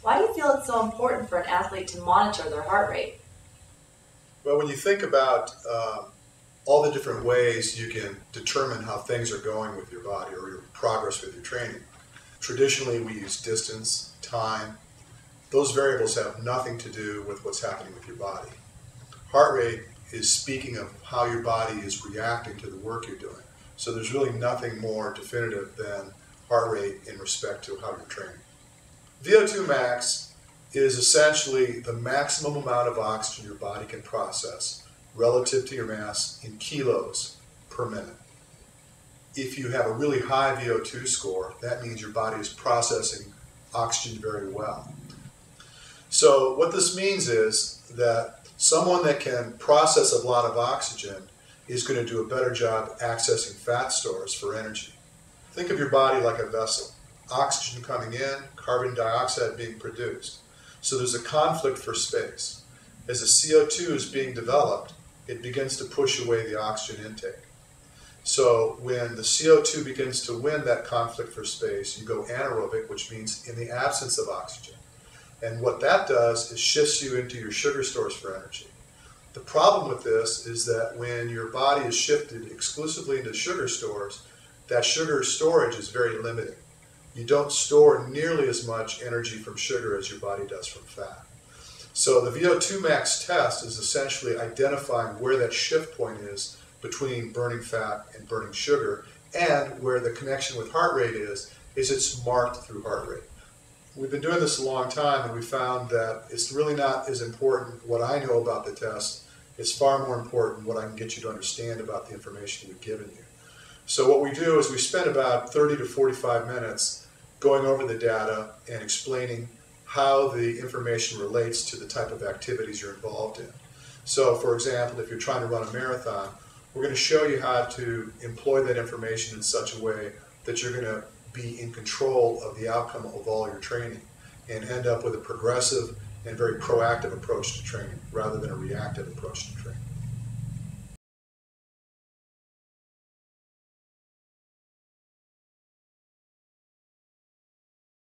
Why do you feel it's so important for an athlete to monitor their heart rate? Well, when you think about all the different ways you can determine how things are going with your body or your progress with your training, traditionally we use distance, time. Those variables have nothing to do with what's happening with your body. Heart rate is speaking of how your body is reacting to the work you're doing. So there's really nothing more definitive than heart rate in respect to how you're training. VO2 max is essentially the maximum amount of oxygen your body can process relative to your mass in kilos per minute. If you have a really high VO2 score, that means your body is processing oxygen very well. So what this means is that someone that can process a lot of oxygen is going to do a better job accessing fat stores for energy. Think of your body like a vessel. Oxygen coming in, carbon dioxide being produced. So there's a conflict for space. As the CO2 is being developed, it begins to push away the oxygen intake. So when the CO2 begins to win that conflict for space, you go anaerobic, which means in the absence of oxygen. And what that does is shifts you into your sugar stores for energy. The problem with this is that when your body is shifted exclusively into sugar stores, that sugar storage is very limiting. You don't store nearly as much energy from sugar as your body does from fat. So the VO2 max test is essentially identifying where that shift point is between burning fat and burning sugar, and where the connection with heart rate is it's marked through heart rate. We've been doing this a long time, and we found that it's really not as important what I know about the test. It's far more important what I can get you to understand about the information we've given you. So what we do is we spend about 30 to 45 minutes going over the data and explaining how the information relates to the type of activities you're involved in. So for example, if you're trying to run a marathon, we're going to show you how to employ that information in such a way that you're going to be in control of the outcome of all your training and end up with a progressive and very proactive approach to training rather than a reactive approach to training.